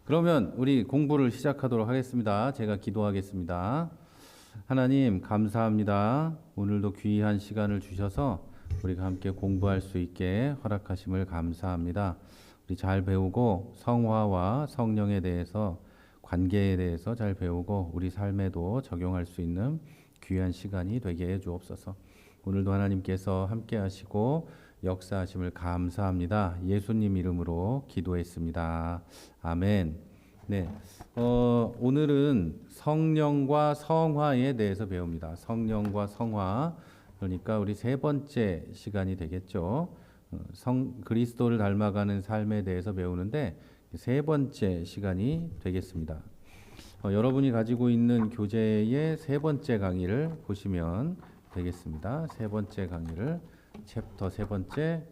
그러면 우리 공부를 시작하도록 하겠습니다. 제가 기도하겠습니다. 하나님, 감사합니다. 오늘도 귀한 시간을 주셔서 우리가 함께 공부할 수 있게 허락하심을 감사합니다. 우리 잘 배우고 성화와 성령에 대해서, 관계에 대해서 잘 배우고 우리 삶에도 적용할 수 있는 귀한 시간이 되게 해 주옵소서. 오늘도 하나님께서 함께 하시고 역사하심을 감사합니다. 예수님 이름으로 기도했습니다. 아멘. 네, 오늘은 성령과 성화에 대해서 배웁니다. 성령과 성화, 그러니까 우리 세 번째 시간이 되겠죠. 그리스도를 닮아가는 삶에 대해서 배우는데 세 번째 시간이 되겠습니다. 여러분이 가지고 있는 교재의 세 번째 강의를 보시면 되겠습니다. 세 번째 강의를 챕터 세 번째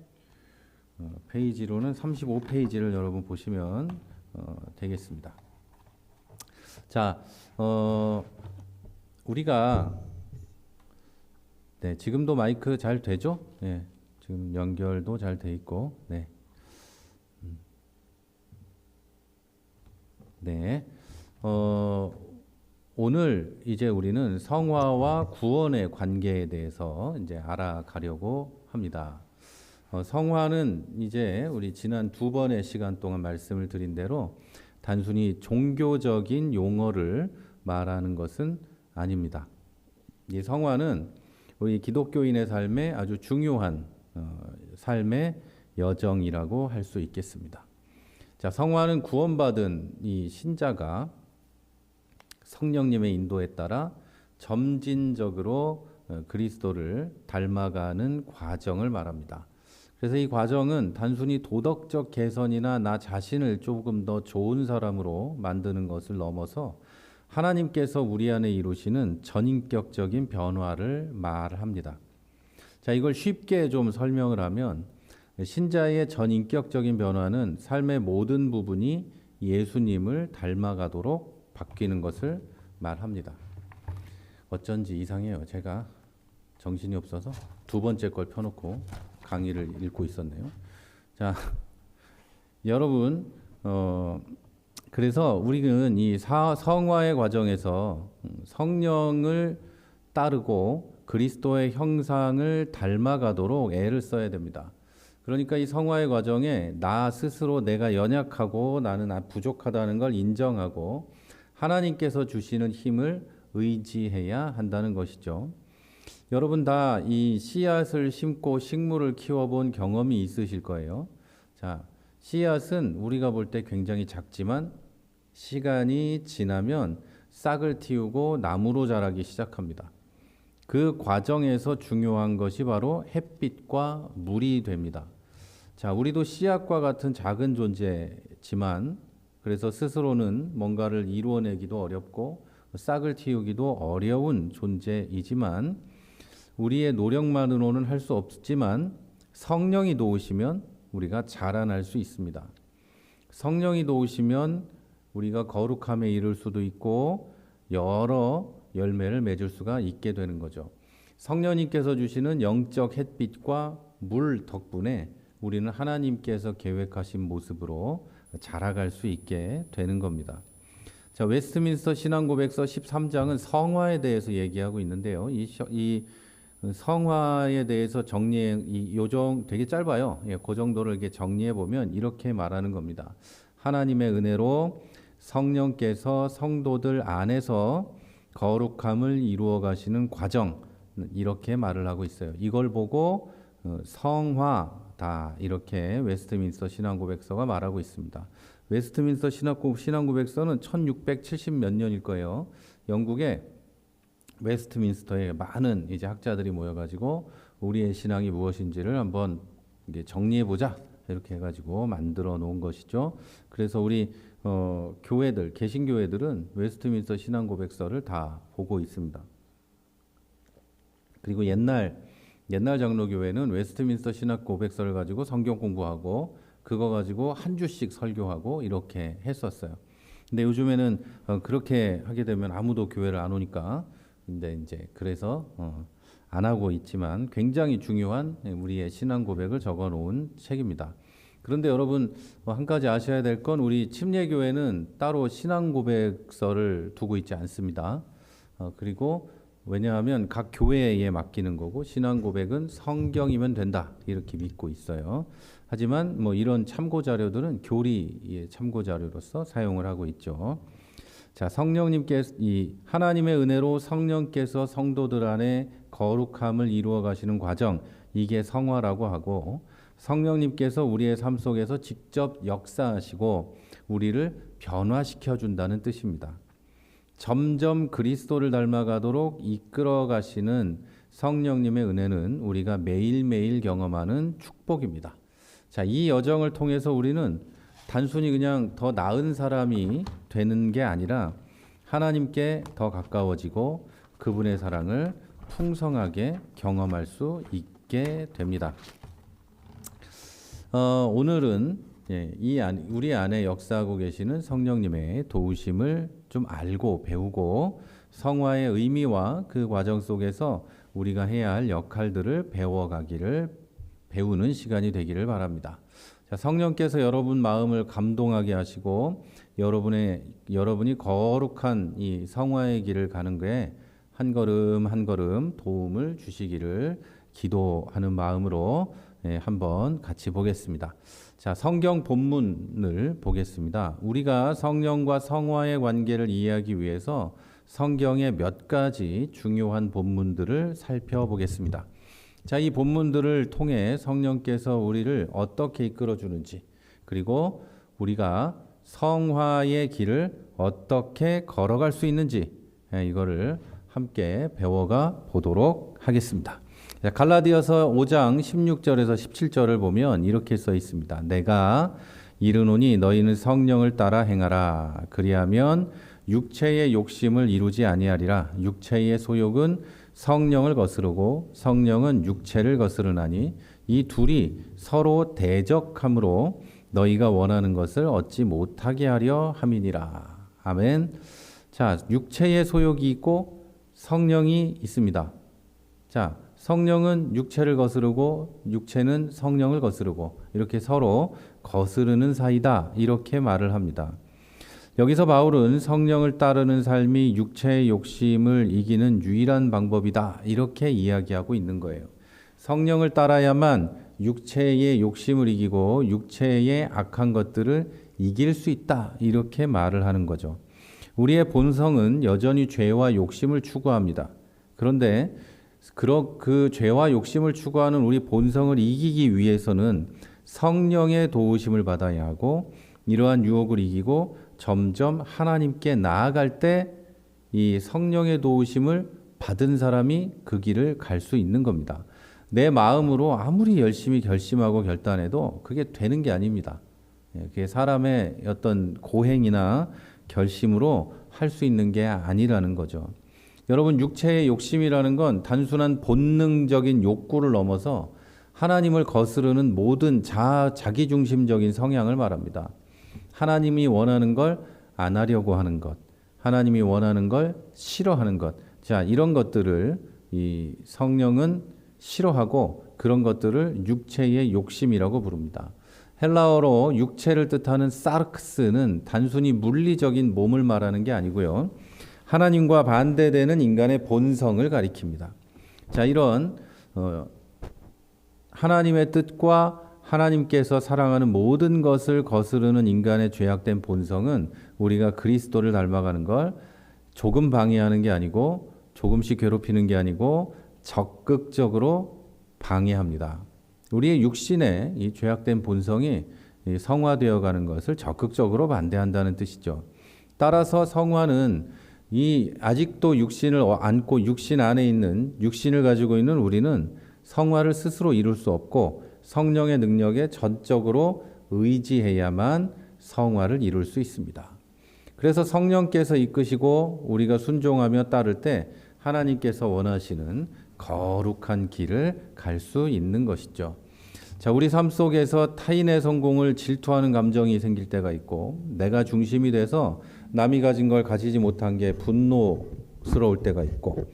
페이지로는 35페이지를 여러분 보시면 되겠습니다. 자, 우리가 네, 지금도 마이크 잘 되죠? 네, 지금 연결도 잘 돼 있고, 네, 네. 오늘 이제 우리는 성화와 구원의 관계에 대해서 이제 알아가려고 합니다. 성화는 이제 우리 지난 두 번의 시간 동안 말씀을 드린 대로 단순히 종교적인 용어를 말하는 것은 아닙니다. 이 성화는 우리 기독교인의 삶에 아주 중요한 삶의 여정이라고 할 수 있겠습니다. 자, 성화는 구원받은 이 신자가 성령님의 인도에 따라 점진적으로 그리스도를 닮아가는 과정을 말합니다. 그래서 이 과정은 단순히 도덕적 개선이나 나 자신을 조금 더 좋은 사람으로 만드는 것을 넘어서 하나님께서 우리 안에 이루시는 전인격적인 변화를 말합니다. 자, 이걸 쉽게 좀 설명을 하면 신자의 전인격적인 변화는 삶의 모든 부분이 예수님을 닮아가도록 바뀌는 것을 말합니다. 어쩐지 이상해요. 제가 정신이 없어서 두 번째 걸 펴놓고 강의를 읽고 있었네요. 자, 여러분, 그래서 우리는 이 성화의 과정에서 성령을 따르고 그리스도의 형상을 닮아가도록 애를 써야 됩니다. 그러니까 이 성화의 과정에 나 스스로 내가 연약하고 나는 부족하다는 걸 인정하고 하나님께서 주시는 힘을 의지해야 한다는 것이죠. 여러분 다 이 씨앗을 심고 식물을 키워본 경험이 있으실 거예요. 자, 씨앗은 우리가 볼 때 굉장히 작지만 시간이 지나면 싹을 틔우고 나무로 자라기 시작합니다. 그 과정에서 중요한 것이 바로 햇빛과 물이 됩니다. 자, 우리도 씨앗과 같은 작은 존재지만 그래서 스스로는 뭔가를 이루어내기도 어렵고 싹을 틔우기도 어려운 존재이지만 우리의 노력만으로는 할 수 없지만 성령이 도우시면 우리가 자라날 수 있습니다. 성령이 도우시면 우리가 거룩함에 이를 수도 있고 여러 열매를 맺을 수가 있게 되는 거죠. 성령님께서 주시는 영적 햇빛과 물 덕분에 우리는 하나님께서 계획하신 모습으로 자라갈 수 있게 되는 겁니다. 자, 웨스트민스터 신앙고백서 13장은 성화에 대해서 얘기하고 있는데요. 이 성화에 대해서 요정 되게 짧아요. 예, 그 정도를 이렇게 정리해 보면 이렇게 말하는 겁니다. 하나님의 은혜로 성령께서 성도들 안에서 거룩함을 이루어 가시는 과정, 이렇게 말을 하고 있어요. 이걸 보고 성화다, 이렇게 웨스트민스터 신앙고백서가 말하고 있습니다. 웨스트민스터 신앙고백서는 1670 몇 년일 거예요. 영국의 웨스트민스터에 많은 이제 학자들이 모여가지고 우리의 신앙이 무엇인지를 한번 이게 정리해보자, 이렇게 해가지고 만들어 놓은 것이죠. 그래서 우리 교회들, 개신교회들은 웨스트민스터 신앙고백서를 다 보고 있습니다. 그리고 옛날 장로교회는 웨스트민스터 신학고백서를 가지고 성경 공부하고 그거 가지고 한 주씩 설교하고 이렇게 했었어요. 근데 요즘에는 그렇게 하게 되면 아무도 교회를 안 오니까 근데 이제 그래서 안 하고 있지만 굉장히 중요한 우리의 신앙 고백을 적어 놓은 책입니다. 그런데 여러분 한 가지 아셔야 될 건 우리 침례교회는 따로 신앙 고백서를 두고 있지 않습니다. 그리고 왜냐하면 각 교회에 맡기는 거고 신앙 고백은 성경이면 된다 이렇게 믿고 있어요. 하지만 뭐 이런 참고 자료들은 교리의 참고 자료로서 사용을 하고 있죠. 자, 성령님께서 이 하나님의 은혜로 성령께서 성도들 안에 거룩함을 이루어 가시는 과정, 이게 성화라고 하고, 성령님께서 우리의 삶 속에서 직접 역사하시고 우리를 변화시켜 준다는 뜻입니다. 점점 그리스도를 닮아가도록 이끌어 가시는 성령님의 은혜는 우리가 매일매일 경험하는 축복입니다. 자, 이 여정을 통해서 우리는 단순히 그냥 더 나은 사람이 되는 게 아니라 하나님께 더 가까워지고 그분의 사랑을 풍성하게 경험할 수 있게 됩니다. 오늘은 우리 안에 역사하고 계시는 성령님의 도우심을 좀 알고 배우고 성화의 의미와 그 과정 속에서 우리가 해야 할 역할들을 배우는 시간이 되기를 바랍니다. 자, 성령께서 여러분 마음을 감동하게 하시고 여러분이 거룩한 이 성화의 길을 가는 거에 한 걸음 한 걸음 도움을 주시기를 기도하는 마음으로 한번 같이 보겠습니다. 자, 성경 본문을 보겠습니다. 우리가 성령과 성화의 관계를 이해하기 위해서 성경의 몇 가지 중요한 본문들을 살펴보겠습니다. 자, 이 본문들을 통해 성령께서 우리를 어떻게 이끌어 주는지, 그리고 우리가 성화의 길을 어떻게 걸어갈 수 있는지, 이거를 함께 배워가 보도록 하겠습니다. 자, 갈라디아서 5장 16절에서 17절을 보면 이렇게 써 있습니다. 내가 이르노니 너희는 성령을 따라 행하라. 그리하면 육체의 욕심을 이루지 아니하리라. 육체의 소욕은 성령을 거스르고 성령은 육체를 거스르나니 이 둘이 서로 대적함으로 너희가 원하는 것을 얻지 못하게 하려 함이니라. 아멘. 자, 육체의 소욕이 있고 성령이 있습니다. 자, 성령은 육체를 거스르고 육체는 성령을 거스르고 이렇게 서로 거스르는 사이다. 이렇게 말을 합니다. 여기서 바울은 성령을 따르는 삶이 육체의 욕심을 이기는 유일한 방법이다. 이렇게 이야기하고 있는 거예요. 성령을 따라야만 육체의 욕심을 이기고 육체의 악한 것들을 이길 수 있다. 이렇게 말을 하는 거죠. 우리의 본성은 여전히 죄와 욕심을 추구합니다. 그런데 그 죄와 욕심을 추구하는 우리 본성을 이기기 위해서는 성령의 도우심을 받아야 하고 이러한 유혹을 이기고 점점 하나님께 나아갈 때 이 성령의 도우심을 받은 사람이 그 길을 갈 수 있는 겁니다. 내 마음으로 아무리 열심히 결심하고 결단해도 그게 되는 게 아닙니다. 그게 사람의 어떤 고행이나 결심으로 할 수 있는 게 아니라는 거죠. 여러분, 육체의 욕심이라는 건 단순한 본능적인 욕구를 넘어서 하나님을 거스르는 모든 자기중심적인 성향을 말합니다. 하나님이 원하는 걸 안 하려고 하는 것, 하나님이 원하는 걸 싫어하는 것, 자, 이런 것들을 이 성령은 싫어하고 그런 것들을 육체의 욕심이라고 부릅니다. 헬라어로 육체를 뜻하는 사르크스는 단순히 물리적인 몸을 말하는 게 아니고요. 하나님과 반대되는 인간의 본성을 가리킵니다. 자, 이런 하나님의 뜻과 하나님께서 사랑하는 모든 것을 거스르는 인간의 죄악된 본성은 우리가 그리스도를 닮아가는 걸 조금 방해하는 게 아니고 조금씩 괴롭히는 게 아니고 적극적으로 방해합니다. 우리의 육신의 이 죄악된 본성이 성화되어 가는 것을 적극적으로 반대한다는 뜻이죠. 따라서 성화는 아직도 육신을 안고 육신 안에 있는 육신을 가지고 있는 우리는 성화를 스스로 이룰 수 없고 성령의 능력에 전적으로 의지해야만 성화를 이룰 수 있습니다. 그래서 성령께서 이끄시고 우리가 순종하며 따를 때 하나님께서 원하시는 거룩한 길을 갈 수 있는 것이죠. 자, 우리 삶 속에서 타인의 성공을 질투하는 감정이 생길 때가 있고 내가 중심이 돼서 남이 가진 걸 가지지 못한 게 분노스러울 때가 있고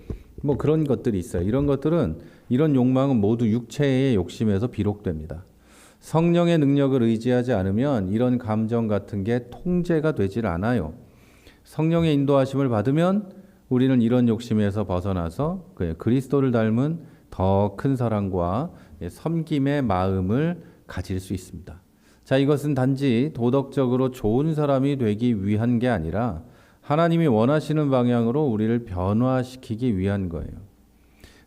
뭐 그런 것들이 있어요. 이런 것들은 이런 욕망은 모두 육체의 욕심에서 비롯됩니다. 성령의 능력을 의지하지 않으면 이런 감정 같은 게 통제가 되질 않아요. 성령의 인도하심을 받으면 우리는 이런 욕심에서 벗어나서 그리스도를 닮은 더 큰 사랑과 섬김의 마음을 가질 수 있습니다. 자, 이것은 단지 도덕적으로 좋은 사람이 되기 위한 게 아니라 하나님이 원하시는 방향으로 우리를 변화시키기 위한 거예요.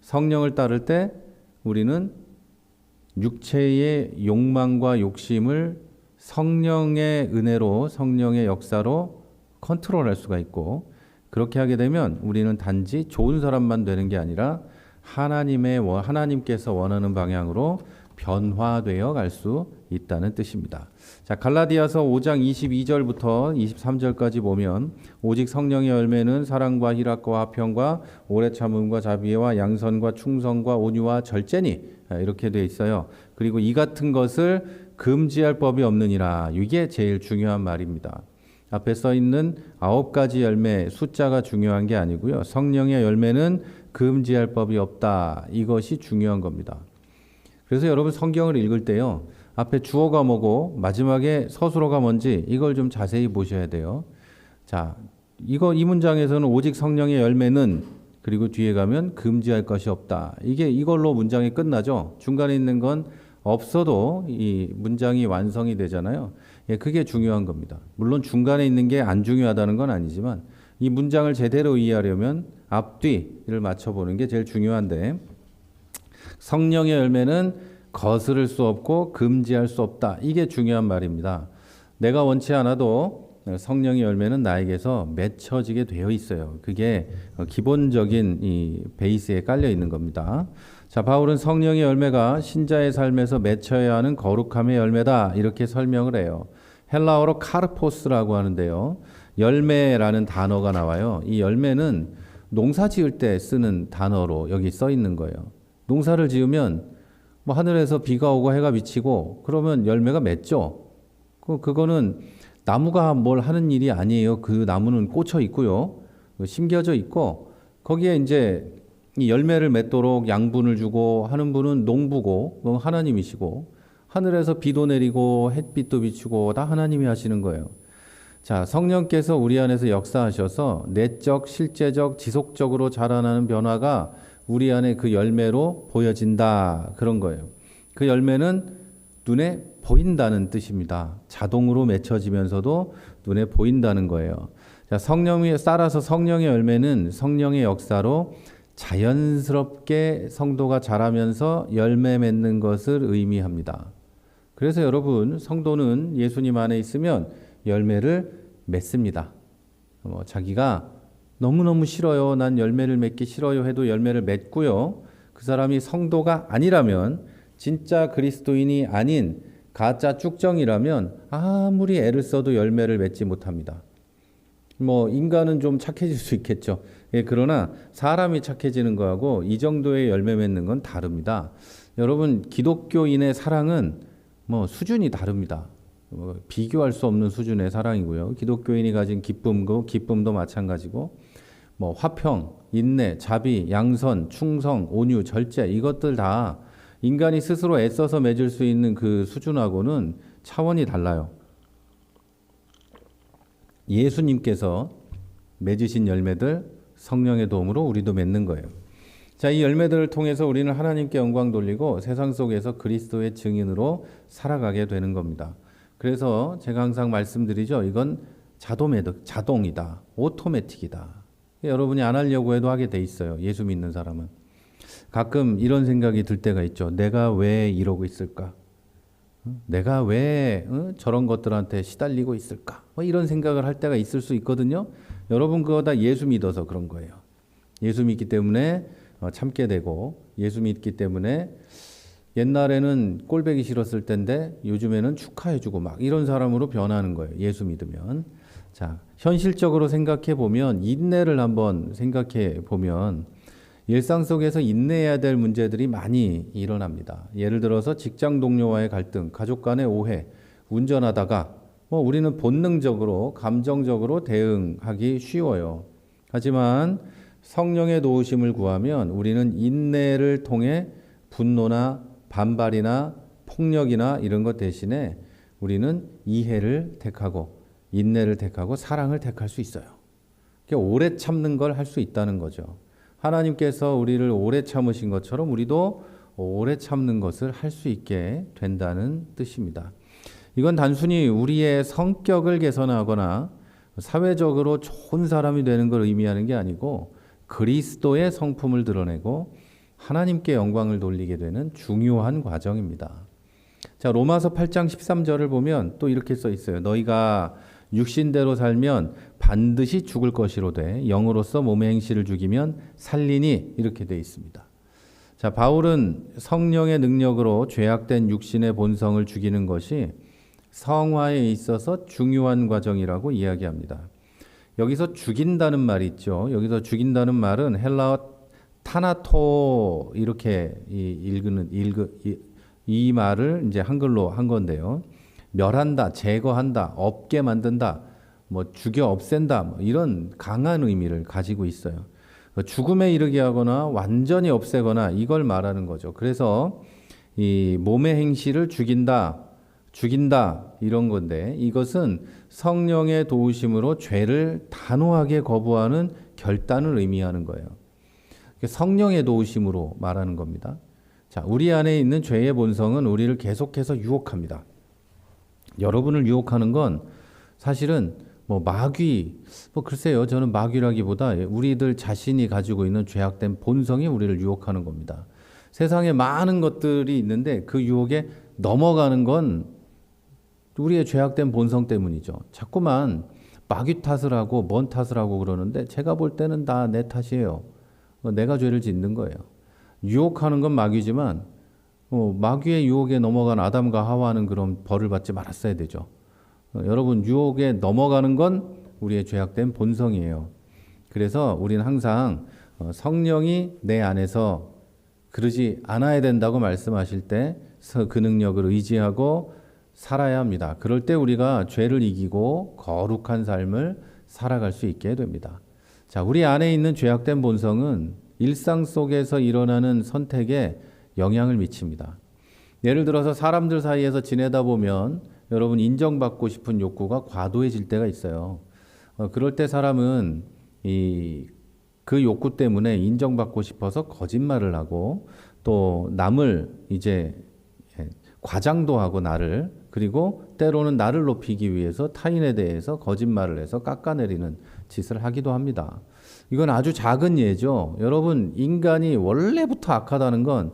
성령을 따를 때 우리는 육체의 욕망과 욕심을 성령의 은혜로, 성령의 역사로 컨트롤할 수가 있고, 그렇게 하게 되면 우리는 단지 좋은 사람만 되는 게 아니라 하나님께서 원하는 방향으로 변화되어 갈 수 있다는 뜻입니다. 자, 갈라디아서 5장 22절부터 23절까지 보면 오직 성령의 열매는 사랑과 희락과 화평과 오래 참음과 자비와 양선과 충성과 온유와 절제니, 이렇게 되어 있어요. 그리고 이 같은 것을 금지할 법이 없느니라. 이게 제일 중요한 말입니다. 앞에 써 있는 9가지 열매 숫자가 중요한 게 아니고요. 성령의 열매는 금지할 법이 없다. 이것이 중요한 겁니다. 그래서 여러분 성경을 읽을 때요, 앞에 주어가 뭐고 마지막에 서술어가 뭔지 이걸 좀 자세히 보셔야 돼요. 자, 이 문장에서는 오직 성령의 열매는, 그리고 뒤에 가면 금지할 것이 없다. 이걸로 문장이 끝나죠. 중간에 있는 건 없어도 이 문장이 완성이 되잖아요. 예, 그게 중요한 겁니다. 물론 중간에 있는 게 안 중요하다는 건 아니지만 이 문장을 제대로 이해하려면 앞뒤를 맞춰보는 게 제일 중요한데, 성령의 열매는 거스를 수 없고 금지할 수 없다. 이게 중요한 말입니다. 내가 원치 않아도 성령의 열매는 나에게서 맺혀지게 되어 있어요. 그게 기본적인 이 베이스에 깔려 있는 겁니다. 자, 바울은 성령의 열매가 신자의 삶에서 맺혀야 하는 거룩함의 열매다. 이렇게 설명을 해요. 헬라어로 카르포스라고 하는데요. 열매라는 단어가 나와요. 이 열매는 농사 지을 때 쓰는 단어로 여기 써 있는 거예요. 농사를 지으면 뭐 하늘에서 비가 오고 해가 비치고 그러면 열매가 맺죠. 그거는 나무가 뭘 하는 일이 아니에요. 그 나무는 꽂혀 있고요. 심겨져 있고, 거기에 이제 이 열매를 맺도록 양분을 주고 하는 분은 농부고 하나님이시고, 하늘에서 비도 내리고 햇빛도 비추고 다 하나님이 하시는 거예요. 자, 성령께서 우리 안에서 역사하셔서 내적, 실제적, 지속적으로 자라나는 변화가 우리 안에 그 열매로 보여진다. 그런 거예요. 그 열매는 눈에 보인다는 뜻입니다. 자동으로 맺혀지면서도 눈에 보인다는 거예요. 자, 따라서 성령의 열매는 성령의 역사로 자연스럽게 성도가 자라면서 열매 맺는 것을 의미합니다. 그래서 여러분, 성도는 예수님 안에 있으면 열매를 맺습니다. 자기가 너무너무 싫어요, 난 열매를 맺기 싫어요 해도 열매를 맺고요. 그 사람이 성도가 아니라면, 진짜 그리스도인이 아닌 가짜 쭉정이라면 아무리 애를 써도 열매를 맺지 못합니다. 인간은 좀 착해질 수 있겠죠. 예, 그러나 사람이 착해지는 거하고 이 정도의 열매 맺는 건 다릅니다. 여러분, 기독교인의 사랑은 수준이 다릅니다. 비교할 수 없는 수준의 사랑이고요. 기독교인이 가진 기쁨도 마찬가지고, 화평, 인내, 자비, 양선, 충성, 온유, 절제, 이것들 다 인간이 스스로 애써서 맺을 수 있는 그 수준하고는 차원이 달라요. 예수님께서 맺으신 열매들, 성령의 도움으로 우리도 맺는 거예요. 자, 이 열매들을 통해서 우리는 하나님께 영광 돌리고 세상 속에서 그리스도의 증인으로 살아가게 되는 겁니다. 그래서 제가 항상 말씀드리죠. 이건 자동이다. 오토매틱이다. 여러분이 안 하려고 해도 하게 돼 있어요. 예수 믿는 사람은. 가끔 이런 생각이 들 때가 있죠. 내가 왜 이러고 있을까? 내가 왜 저런 것들한테 시달리고 있을까? 이런 생각을 할 때가 있을 수 있거든요. 여러분, 그거 다 예수 믿어서 그런 거예요. 예수 믿기 때문에 참게 되고, 예수 믿기 때문에 옛날에는 꼴보기 싫었을 텐데 요즘에는 축하해주고 막 이런 사람으로 변하는 거예요. 예수 믿으면. 자, 현실적으로 생각해 보면, 인내를 한번 생각해 보면 일상 속에서 인내해야 될 문제들이 많이 일어납니다. 예를 들어서 직장 동료와의 갈등, 가족 간의 오해, 운전하다가 우리는 본능적으로, 감정적으로 대응하기 쉬워요. 하지만 성령의 도우심을 구하면 우리는 인내를 통해 분노나 반발이나 폭력이나 이런 것 대신에 우리는 이해를 택하고 인내를 택하고 사랑을 택할 수 있어요. 오래 참는 걸 할 수 있다는 거죠. 하나님께서 우리를 오래 참으신 것처럼 우리도 오래 참는 것을 할 수 있게 된다는 뜻입니다. 이건 단순히 우리의 성격을 개선하거나 사회적으로 좋은 사람이 되는 걸 의미하는 게 아니고 그리스도의 성품을 드러내고 하나님께 영광을 돌리게 되는 중요한 과정입니다. 자, 로마서 8장 13절을 보면 또 이렇게 써 있어요. 너희가 육신대로 살면 반드시 죽을 것이로되 영으로서 몸의 행실을 죽이면 살리니 이렇게 돼 있습니다. 자, 바울은 성령의 능력으로 죄악된 육신의 본성을 죽이는 것이 성화에 있어서 중요한 과정이라고 이야기합니다. 여기서 죽인다는 말이 있죠. 여기서 죽인다는 말은 헬라어 타나토 이렇게 이 말을 이제 한글로 한 건데요. 멸한다, 제거한다, 없게 만든다, 뭐 죽여 없앤다, 뭐 이런 강한 의미를 가지고 있어요. 죽음에 이르게 하거나 완전히 없애거나 이걸 말하는 거죠. 그래서 이 몸의 행실을 죽인다 이런 건데 이것은 성령의 도우심으로 죄를 단호하게 거부하는 결단을 의미하는 거예요. 성령의 도우심으로 말하는 겁니다. 자, 우리 안에 있는 죄의 본성은 우리를 계속해서 유혹합니다. 여러분을 유혹하는 건 사실은 뭐 마귀, 글쎄요, 저는 마귀라기보다 우리들 자신이 가지고 있는 죄악된 본성이 우리를 유혹하는 겁니다. 세상에 많은 것들이 있는데 그 유혹에 넘어가는 건 우리의 죄악된 본성 때문이죠. 자꾸만 마귀 탓을 하고 뭔 탓을 하고 그러는데 제가 볼 때는 다 내 탓이에요. 내가 죄를 짓는 거예요. 유혹하는 건 마귀지만 마귀의 유혹에 넘어간 아담과 하와는 그런 벌을 받지 말았어야 되죠. 여러분, 유혹에 넘어가는 건 우리의 죄악된 본성이에요. 그래서 우리는 항상 성령이 내 안에서 그러지 않아야 된다고 말씀하실 때 그 능력을 의지하고 살아야 합니다. 그럴 때 우리가 죄를 이기고 거룩한 삶을 살아갈 수 있게 됩니다. 자, 우리 안에 있는 죄악된 본성은 일상 속에서 일어나는 선택에 영향을 미칩니다. 예를 들어서 사람들 사이에서 지내다 보면 여러분 인정받고 싶은 욕구가 과도해질 때가 있어요. 그럴 때 사람은 그 욕구 때문에 인정받고 싶어서 거짓말을 하고 또 남을 이제 과장도 하고 나를 그리고 때로는 나를 높이기 위해서 타인에 대해서 거짓말을 해서 깎아내리는 짓을 하기도 합니다. 이건 아주 작은 예죠. 여러분, 인간이 원래부터 악하다는 건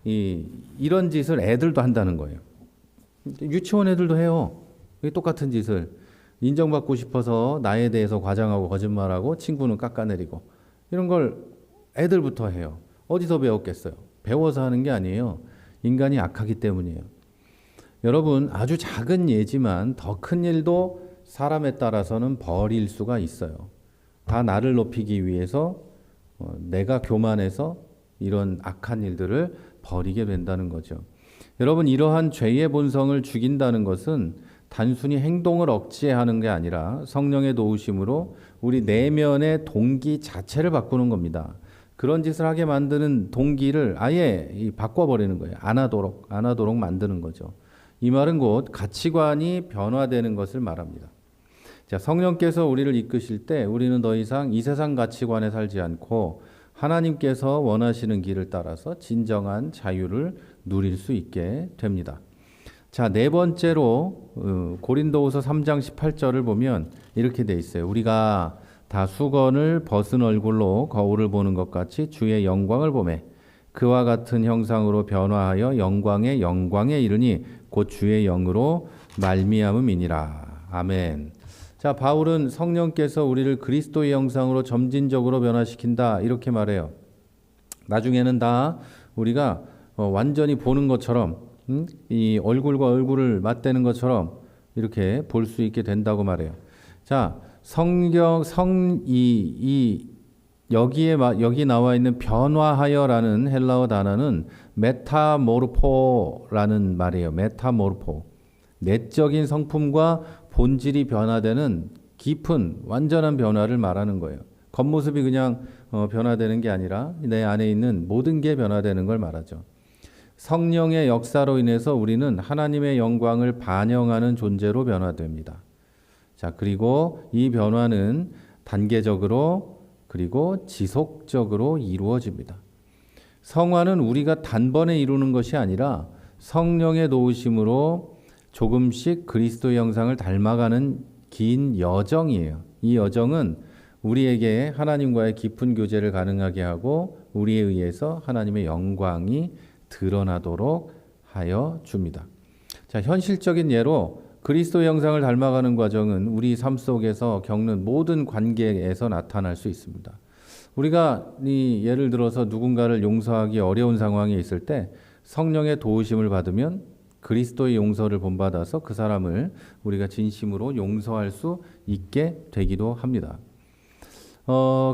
이런 짓을 애들도 한다는 거예요. 유치원 애들도 해요. 똑같은 짓을. 인정받고 싶어서 나에 대해서 과장하고 거짓말하고 친구는 깎아내리고 이런 걸 애들부터 해요. 어디서 배웠겠어요? 배워서 하는 게 아니에요. 인간이 악하기 때문이에요. 여러분, 아주 작은 예지만 더 큰 일도 사람에 따라서는 벌일 수가 있어요. 다 나를 높이기 위해서 내가 교만해서 이런 악한 일들을 벌이게 된다는 거죠. 여러분, 이러한 죄의 본성을 죽인다는 것은 단순히 행동을 억제하는 게 아니라 성령의 도우심으로 우리 내면의 동기 자체를 바꾸는 겁니다. 그런 짓을 하게 만드는 동기를 아예 바꿔버리는 거예요. 안 하도록 만드는 거죠. 이 말은 곧 가치관이 변화되는 것을 말합니다. 자, 성령께서 우리를 이끄실 때 우리는 더 이상 이 세상 가치관에 살지 않고 하나님께서 원하시는 길을 따라서 진정한 자유를 누릴 수 있게 됩니다. 자, 네 번째로 고린도후서 3장 18절을 보면 이렇게 돼 있어요. 우리가 다 수건을 벗은 얼굴로 거울을 보는 것 같이 주의 영광을 보매 그와 같은 형상으로 변화하여 영광에 이르니 곧 주의 영으로 말미암음이니라. 아멘. 자, 바울은 성령께서 우리를 그리스도의 형상으로 점진적으로 변화시킨다 이렇게 말해요. 나중에는 다 우리가 완전히 보는 것처럼 이 얼굴과 얼굴을 맞대는 것처럼 이렇게 볼 수 있게 된다고 말해요. 자, 여기 나와 있는 변화하여라는 헬라어 단어는 메타모르포라는 말이에요. 메타모르포. 내적인 성품과 본질이 변화되는 깊은 완전한 변화를 말하는 거예요. 겉모습이 그냥 변화되는 게 아니라 내 안에 있는 모든 게 변화되는 걸 말하죠. 성령의 역사로 인해서 우리는 하나님의 영광을 반영하는 존재로 변화됩니다. 자, 그리고 이 변화는 단계적으로 그리고 지속적으로 이루어집니다. 성화는 우리가 단번에 이루는 것이 아니라 성령의 도우심으로 조금씩 그리스도의 형상을 닮아가는 긴 여정이에요. 이 여정은 우리에게 하나님과의 깊은 교제를 가능하게 하고 우리에 의해서 하나님의 영광이 드러나도록 하여 줍니다. 자, 현실적인 예로 그리스도의 형상을 닮아가는 과정은 우리 삶 속에서 겪는 모든 관계에서 나타날 수 있습니다. 우리가 예를 들어서 누군가를 용서하기 어려운 상황에 있을 때 성령의 도우심을 받으면 그리스도의 용서를 본받아서 그 사람을 우리가 진심으로 용서할 수 있게 되기도 합니다.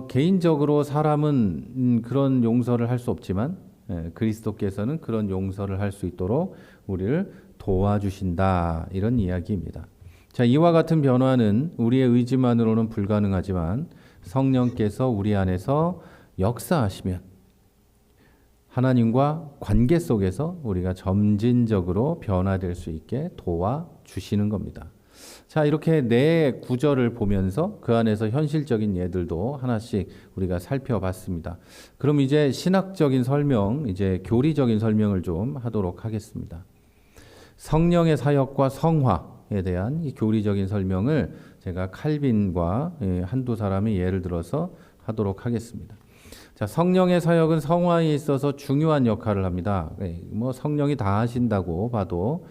개인적으로 사람은 그런 용서를 할 수 없지만 그리스도께서는 그런 용서를 할 수 있도록 우리를 도와주신다, 이런 이야기입니다. 자, 이와 같은 변화는 우리의 의지만으로는 불가능하지만 성령께서 우리 안에서 역사하시면 하나님과 관계 속에서 우리가 점진적으로 변화될 수 있게 도와주시는 겁니다. 자, 이렇게 네 구절을 보면서 그 안에서 현실적인 예들도 하나씩 우리가 살펴봤습니다. 그럼 이제 신학적인 설명, 이제 교리적인 설명을 좀 하도록 하겠습니다. 성령의 사역과 성화에 대한 이 교리적인 설명을 제가 칼빈과 한두 사람의 예를 들어서 하도록 하겠습니다. 자, 성령의 사역은 성화에 있어서 중요한 역할을 합니다. 뭐 성령이 다 하신다고 봐도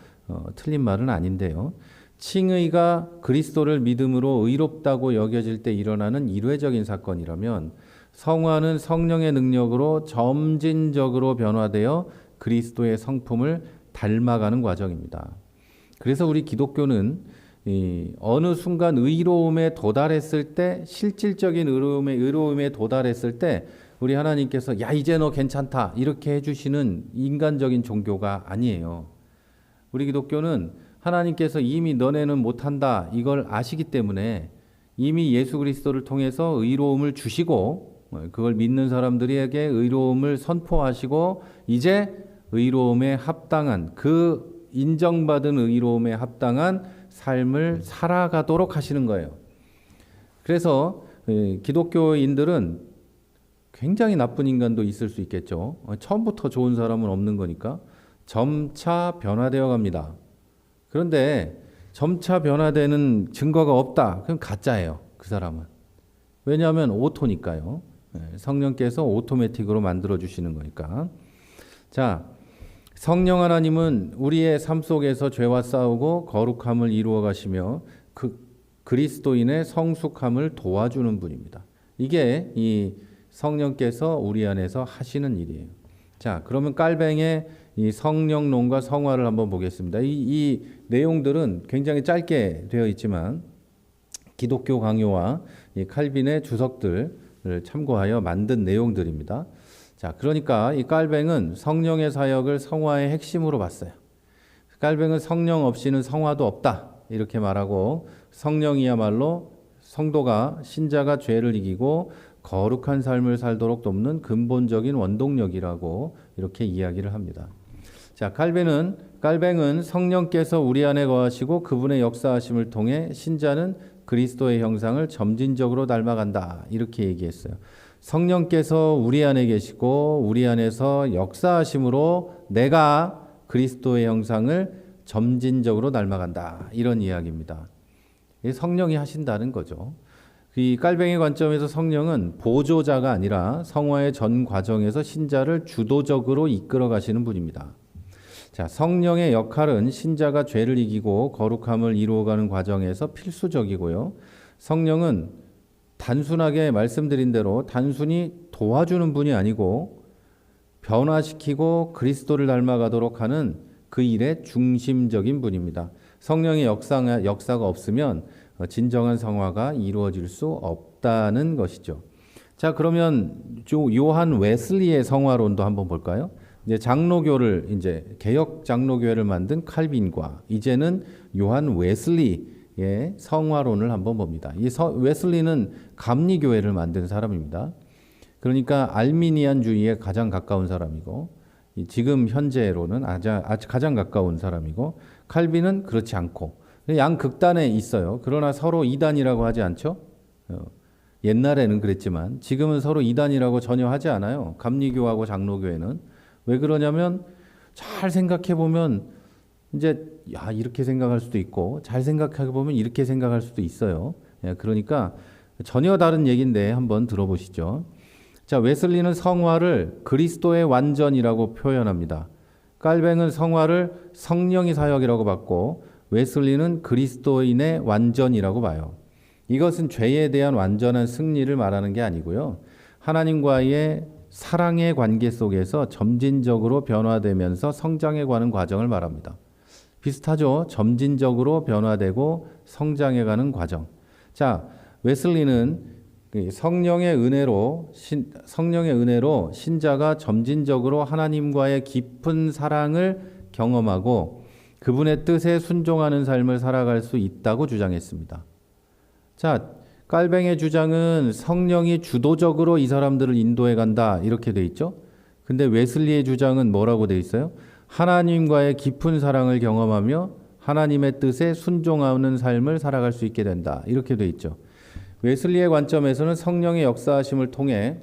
틀린 말은 아닌데요. 칭의가 그리스도를 믿음으로 의롭다고 여겨질 때 일어나는 일회적인 사건이라면 성화는 성령의 능력으로 점진적으로 변화되어 그리스도의 성품을 닮아가는 과정입니다. 그래서 우리 기독교는 어느 순간 의로움에 도달했을 때, 실질적인 의로움에 도달했을 때 우리 하나님께서 야, 이제 너 괜찮다 이렇게 해주시는 인간적인 종교가 아니에요. 우리 기독교는 하나님께서 이미 너네는 못한다 이걸 아시기 때문에 이미 예수 그리스도를 통해서 의로움을 주시고 그걸 믿는 사람들에게 의로움을 선포하시고 이제 의로움에 합당한, 그 인정받은 의로움에 합당한 삶을 살아가도록 하시는 거예요. 그래서 기독교인들은 굉장히 나쁜 인간도 있을 수 있겠죠. 처음부터 좋은 사람은 없는 거니까 점차 변화되어 갑니다. 그런데 점차 변화되는 증거가 없다. 그럼 가짜예요. 그 사람은. 왜냐하면 오토니까요. 성령께서 오토매틱으로 만들어 주시는 거니까. 자, 성령 하나님은 우리의 삶 속에서 죄와 싸우고 거룩함을 이루어 가시며 그 그리스도인의 성숙함을 도와주는 분입니다. 이게 이 성령께서 우리 안에서 하시는 일이에요. 자, 그러면 깔뱅의 이 성령론과 성화를 한번 보겠습니다. 이 내용들은 굉장히 짧게 되어 있지만 기독교 강요와 이 칼빈의 주석들을 참고하여 만든 내용들입니다. 자, 그러니까 이 깔뱅은 성령의 사역을 성화의 핵심으로 봤어요. 깔뱅은 성령 없이는 성화도 없다 이렇게 말하고, 성령이야말로 성도가, 신자가 죄를 이기고 거룩한 삶을 살도록 돕는 근본적인 원동력이라고 이렇게 이야기를 합니다. 자, 깔뱅은 성령께서 우리 안에 거하시고 그분의 역사하심을 통해 신자는 그리스도의 형상을 점진적으로 닮아간다 이렇게 얘기했어요. 성령께서 우리 안에 계시고 우리 안에서 역사하심으로 내가 그리스도의 형상을 점진적으로 닮아간다 이런 이야기입니다. 성령이 하신다는 거죠. 이 깔뱅의 관점에서 성령은 보조자가 아니라 성화의 전 과정에서 신자를 주도적으로 이끌어 가시는 분입니다. 자, 성령의 역할은 신자가 죄를 이기고 거룩함을 이루어가는 과정에서 필수적이고요. 성령은 단순하게 말씀드린 대로 단순히 도와주는 분이 아니고 변화시키고 그리스도를 닮아가도록 하는 그 일의 중심적인 분입니다. 성령의 역사가 없으면 진정한 성화가 이루어질 수 없다는 것이죠. 자, 그러면 요한 웨슬리의 성화론도 한번 볼까요? 이제 장로교를, 이제 개혁 장로교회를 만든 칼빈과 이제는 요한 웨슬리의 성화론을 한번 봅니다. 이 웨슬리는 감리교회를 만든 사람입니다. 그러니까 알미니안주의에 가장 가까운 사람이고, 지금 현재로는 아주 가장 가까운 사람이고, 칼빈은 그렇지 않고 양극단에 있어요. 그러나 서로 이단이라고 하지 않죠. 옛날에는 그랬지만 지금은 서로 이단이라고 전혀 하지 않아요. 감리교하고 장로교회는. 왜 그러냐면 잘 생각해 보면 이제 이렇게 생각할 수도 있고, 잘 생각해 보면 이렇게 생각할 수도 있어요. 그러니까 전혀 다른 얘기인데 한번 들어보시죠. 자, 웨슬리는 성화를 그리스도의 완전이라고 표현합니다. 깔뱅은 성화를 성령의 사역이라고 봤고, 웨슬리는 그리스도인의 완전이라고 봐요. 이것은 죄에 대한 완전한 승리를 말하는 게 아니고요. 하나님과의 사랑의 관계 속에서 점진적으로 변화되면서 성장해 가는 과정을 말합니다. 비슷하죠? 점진적으로 변화되고 성장해 가는 과정. 자, 웨슬리는 성령의 은혜로 신자가 점진적으로 하나님과의 깊은 사랑을 경험하고 그분의 뜻에 순종하는 삶을 살아갈 수 있다고 주장했습니다. 자, 깔뱅의 주장은 성령이 주도적으로 이 사람들을 인도해 간다 이렇게 돼 있죠. 근데 웨슬리의 주장은 뭐라고 돼 있어요? 하나님과의 깊은 사랑을 경험하며 하나님의 뜻에 순종하는 삶을 살아갈 수 있게 된다 이렇게 돼 있죠. 웨슬리의 관점에서는 성령의 역사하심을 통해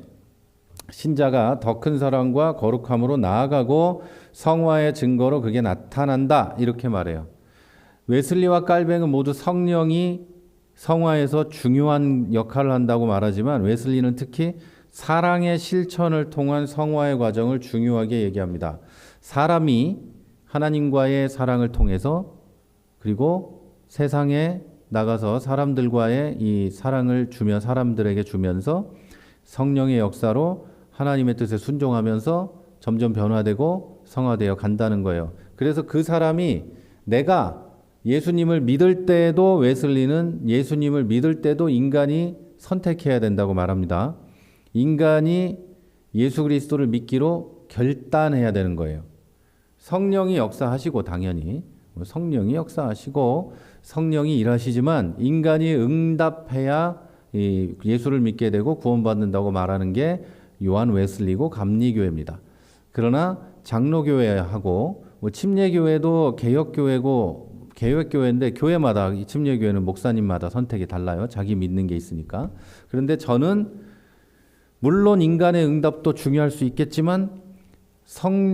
신자가 더 큰 사랑과 거룩함으로 나아가고 성화의 증거로 그게 나타난다 이렇게 말해요. 웨슬리와 깔뱅은 모두 성령이 성화에서 중요한 역할을 한다고 말하지만 웨슬리는 특히 사랑의 실천을 통한 성화의 과정을 중요하게 얘기합니다. 사람이 하나님과의 사랑을 통해서 그리고 세상에 나가서 사람들과의 이 사랑을 사람들에게 주면서 성령의 역사로 하나님의 뜻에 순종하면서 점점 변화되고 성화되어 간다는 거예요. 그래서 그 사람이 내가 예수님을 믿을 때에도 웨슬리는 예수님을 믿을 때도 인간이 선택해야 된다고 말합니다. 인간이 예수 그리스도를 믿기로 결단해야 되는 거예요. 성령이 역사하시고 당연히 성령이 역사하시고 성령이 일하시지만 인간이 응답해야 예수를 믿게 되고 구원받는다고 말하는 게 요한 웨슬리고 감리교회입니다. 그러나 장로교회하고 침례교회도 개혁교회인데 교회마다 침례교회는 목사님마다 선택이 달라요. 자기 믿는 게 있으니까. 그런데 저는 물론 인간의 응답도 중요할 수 있겠지만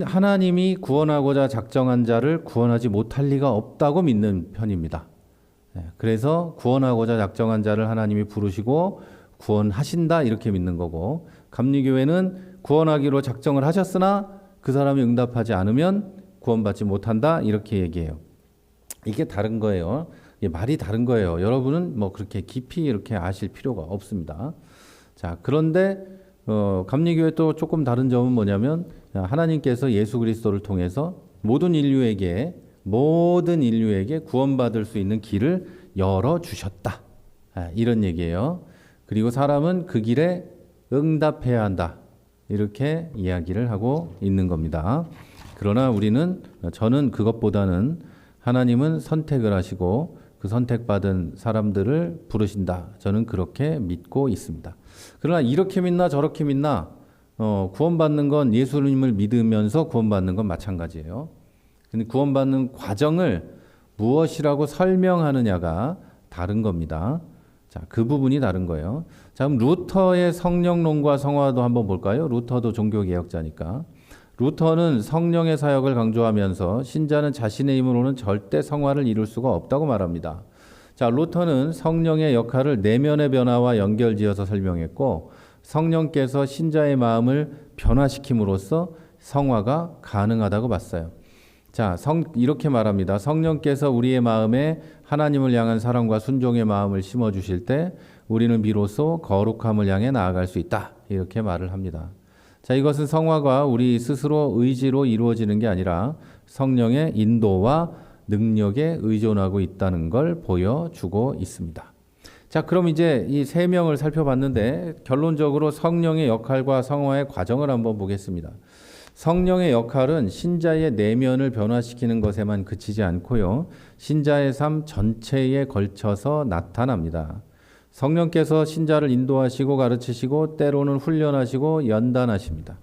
하나님이 구원하고자 작정한 자를 구원하지 못할 리가 없다고 믿는 편입니다. 그래서 구원하고자 작정한 자를 하나님이 부르시고 구원하신다 이렇게 믿는 거고, 감리교회는 구원하기로 작정을 하셨으나 그 사람이 응답하지 않으면 구원받지 못한다 이렇게 얘기해요. 이게 다른 거예요. 말이 다른 거예요. 여러분은 뭐 그렇게 깊이 이렇게 아실 필요가 없습니다. 자, 그런데 감리교회 또 조금 다른 점은 뭐냐면 하나님께서 예수 그리스도를 통해서 모든 인류에게 구원받을 수 있는 길을 열어주셨다. 이런 얘기예요. 그리고 사람은 그 길에 응답해야 한다. 이렇게 이야기를 하고 있는 겁니다. 그러나 저는 그것보다는 하나님은 선택을 하시고 그 선택받은 사람들을 부르신다. 저는 그렇게 믿고 있습니다. 그러나 이렇게 믿나 저렇게 믿나 구원받는 건 예수님을 믿으면서 구원받는 건 마찬가지예요. 근데 구원받는 과정을 무엇이라고 설명하느냐가 다른 겁니다. 자, 그 부분이 다른 거예요. 자, 그럼 루터의 성령론과 성화도 한번 볼까요? 루터도 종교개혁자니까. 루터는 성령의 사역을 강조하면서 신자는 자신의 힘으로는 절대 성화를 이룰 수가 없다고 말합니다. 자, 루터는 성령의 역할을 내면의 변화와 연결지어서 설명했고, 성령께서 신자의 마음을 변화시킴으로써 성화가 가능하다고 봤어요. 자, 이렇게 말합니다. 성령께서 우리의 마음에 하나님을 향한 사랑과 순종의 마음을 심어주실 때 우리는 비로소 거룩함을 향해 나아갈 수 있다. 이렇게 말을 합니다. 자, 이것은 성화가 우리 스스로 의지로 이루어지는 게 아니라 성령의 인도와 능력에 의존하고 있다는 걸 보여주고 있습니다. 자, 그럼 이제 이 세 명을 살펴봤는데 결론적으로 성령의 역할과 성화의 과정을 한번 보겠습니다. 성령의 역할은 신자의 내면을 변화시키는 것에만 그치지 않고요. 신자의 삶 전체에 걸쳐서 나타납니다. 성령께서 신자를 인도하시고 가르치시고 때로는 훈련하시고 연단하십니다.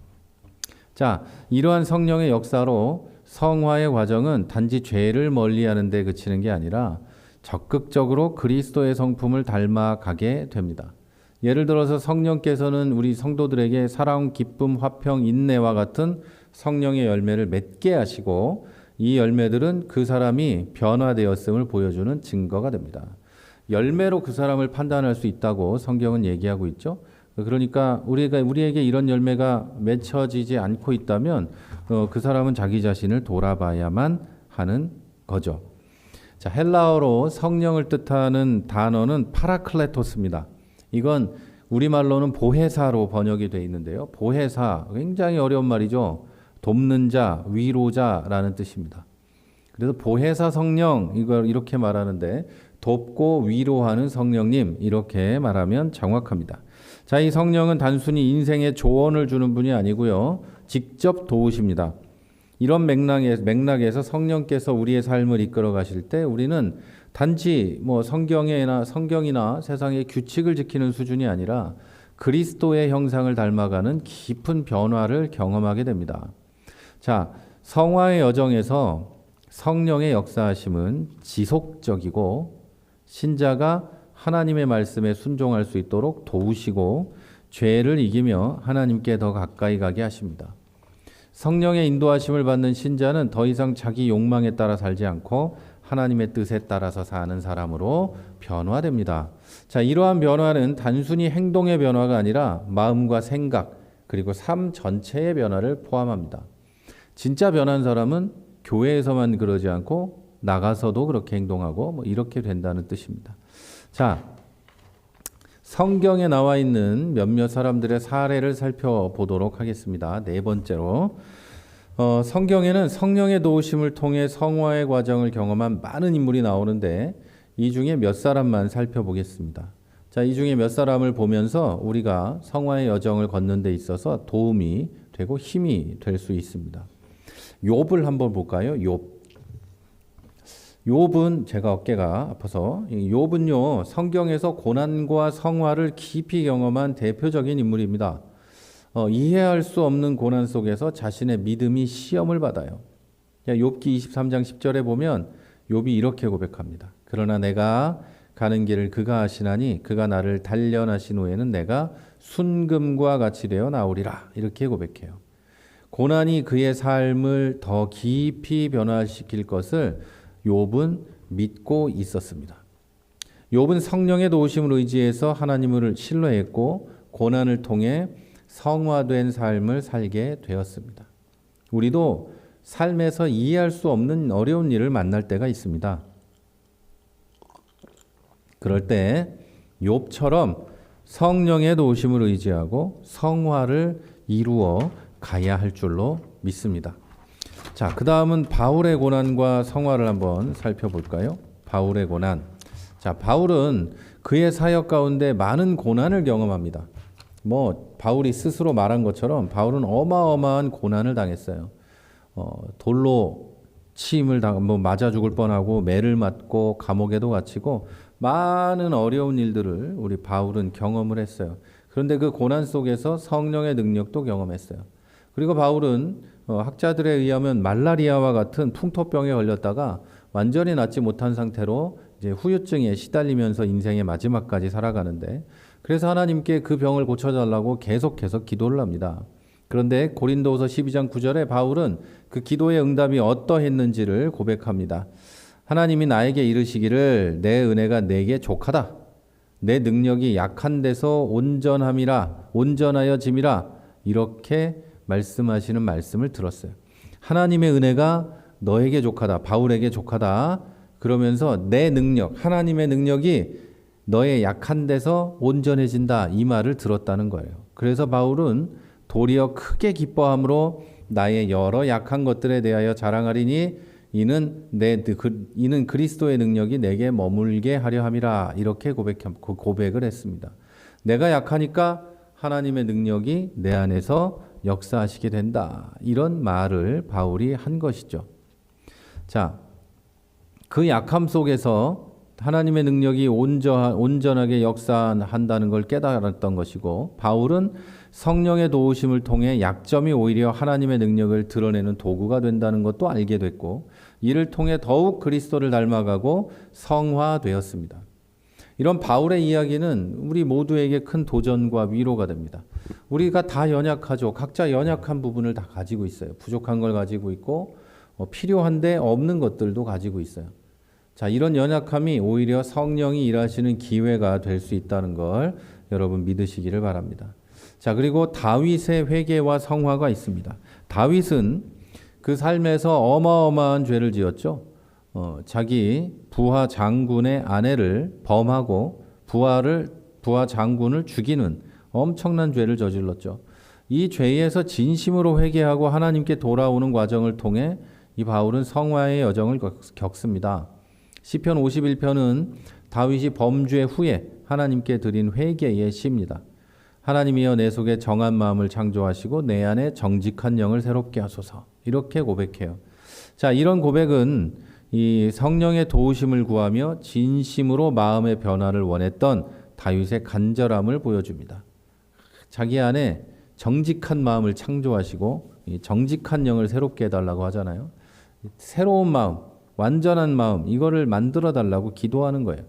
자, 이러한 성령의 역사로 성화의 과정은 단지 죄를 멀리하는 데 그치는 게 아니라 적극적으로 그리스도의 성품을 닮아가게 됩니다. 예를 들어서 성령께서는 우리 성도들에게 사랑, 기쁨, 화평, 인내와 같은 성령의 열매를 맺게 하시고 이 열매들은 그 사람이 변화되었음을 보여주는 증거가 됩니다. 열매로 그 사람을 판단할 수 있다고 성경은 얘기하고 있죠. 그러니까 우리에게 이런 열매가 맺혀지지 않고 있다면 그 사람은 자기 자신을 돌아봐야만 하는 거죠. 자, 헬라어로 성령을 뜻하는 단어는 파라클레토스입니다. 이건 우리말로는 보혜사로 번역이 되어 있는데요. 보혜사, 굉장히 어려운 말이죠. 돕는 자, 위로자라는 뜻입니다. 그래서 보혜사 성령, 이걸 이렇게 말하는데 돕고 위로하는 성령님, 이렇게 말하면 정확합니다. 자, 이 성령은 단순히 인생에 조언을 주는 분이 아니고요. 직접 도우십니다. 이런 맥락에서 성령께서 우리의 삶을 이끌어 가실 때 우리는 단지 성경이나 세상의 규칙을 지키는 수준이 아니라 그리스도의 형상을 닮아가는 깊은 변화를 경험하게 됩니다. 자, 성화의 여정에서 성령의 역사하심은 지속적이고 신자가 하나님의 말씀에 순종할 수 있도록 도우시고 죄를 이기며 하나님께 더 가까이 가게 하십니다. 성령의 인도하심을 받는 신자는 더 이상 자기 욕망에 따라 살지 않고 하나님의 뜻에 따라서 사는 사람으로 변화됩니다. 자, 이러한 변화는 단순히 행동의 변화가 아니라 마음과 생각 그리고 삶 전체의 변화를 포함합니다. 진짜 변한 사람은 교회에서만 그러지 않고 나가서도 그렇게 행동하고 이렇게 된다는 뜻입니다. 자, 성경에 나와 있는 몇몇 사람들의 사례를 살펴보도록 하겠습니다. 네 번째로 성경에는 성령의 도우심을 통해 성화의 과정을 경험한 많은 인물이 나오는데 이 중에 몇 사람만 살펴보겠습니다. 자, 이 중에 몇 사람을 보면서 우리가 성화의 여정을 걷는 데 있어서 도움이 되고 힘이 될 수 있습니다. 욥을 한번 볼까요? 욥은 제가 어깨가 아파서 욥은요 성경에서 고난과 성화를 깊이 경험한 대표적인 인물입니다. 이해할 수 없는 고난 속에서 자신의 믿음이 시험을 받아요. 욥기 23장 10절에 보면 욥이 이렇게 고백합니다. 그러나 내가 가는 길을 그가 아시나니 그가 나를 단련하신 후에는 내가 순금과 같이 되어 나오리라. 이렇게 고백해요. 고난이 그의 삶을 더 깊이 변화시킬 것을 욥은 믿고 있었습니다. 욥은 성령의 도우심을 의지해서 하나님을 신뢰했고 고난을 통해 성화된 삶을 살게 되었습니다. 우리도 삶에서 이해할 수 없는 어려운 일을 만날 때가 있습니다. 그럴 때 욥처럼 성령의 도우심을 의지하고 성화를 이루어 가야 할 줄로 믿습니다. 자, 그 다음은 바울의 고난과 성화를 한번 살펴볼까요? 바울의 고난. 자, 바울은 그의 사역 가운데 많은 고난을 경험합니다. 바울이 스스로 말한 것처럼 바울은 어마어마한 고난을 당했어요. 돌로 치임을 맞아 죽을 뻔하고 매를 맞고 감옥에도 갇히고 많은 어려운 일들을 우리 바울은 경험을 했어요. 그런데 그 고난 속에서 성령의 능력도 경험했어요. 그리고 바울은 학자들에 의하면 말라리아와 같은 풍토병에 걸렸다가 완전히 낫지 못한 상태로 이제 후유증에 시달리면서 인생의 마지막까지 살아가는데 그래서 하나님께 그 병을 고쳐달라고 계속해서 기도를 합니다. 그런데 고린도후서 12장 9절에 바울은 그 기도의 응답이 어떠했는지를 고백합니다. 하나님이 나에게 이르시기를 내 은혜가 내게 족하다. 내 능력이 약한 데서 온전하여 짐이라. 이렇게 말씀하시는 말씀을 들었어요. 하나님의 은혜가 너에게 족하다. 바울에게 족하다. 그러면서 내 능력, 하나님의 능력이 너의 약한 데서 온전해진다. 이 말을 들었다는 거예요. 그래서 바울은 도리어 크게 기뻐함으로 나의 여러 약한 것들에 대하여 자랑하리니 이는 그리스도의 능력이 내게 머물게 하려 함이라. 이렇게 고백을 했습니다. 내가 약하니까 하나님의 능력이 내 안에서 역사하시게 된다. 이런 말을 바울이 한 것이죠. 자, 그 약함 속에서 하나님의 능력이 온전하게 역사한다는 걸 깨달았던 것이고 바울은 성령의 도우심을 통해 약점이 오히려 하나님의 능력을 드러내는 도구가 된다는 것도 알게 됐고 이를 통해 더욱 그리스도를 닮아가고 성화되었습니다. 이런 바울의 이야기는 우리 모두에게 큰 도전과 위로가 됩니다. 우리가 다 연약하죠. 각자 연약한 부분을 다 가지고 있어요. 부족한 걸 가지고 있고 필요한데 없는 것들도 가지고 있어요. 자, 이런 연약함이 오히려 성령이 일하시는 기회가 될 수 있다는 걸 여러분 믿으시기를 바랍니다. 자, 그리고 다윗의 회개와 성화가 있습니다. 다윗은 그 삶에서 어마어마한 죄를 지었죠. 자기 부하 장군의 아내를 범하고 부하 장군을 죽이는 엄청난 죄를 저질렀죠. 이 죄에서 진심으로 회개하고 하나님께 돌아오는 과정을 통해 이 바울은 성화의 여정을 겪습니다. 시편 51편은 다윗이 범죄 후에 하나님께 드린 회개의 시입니다. 하나님이여 내 속에 정한 마음을 창조하시고 내 안에 정직한 영을 새롭게 하소서. 이렇게 고백해요. 자, 이런 고백은 이 성령의 도우심을 구하며 진심으로 마음의 변화를 원했던 다윗의 간절함을 보여줍니다. 자기 안에 정직한 마음을 창조하시고 정직한 영을 새롭게 해달라고 하잖아요. 새로운 마음, 완전한 마음, 이거를 만들어 달라고 기도하는 거예요.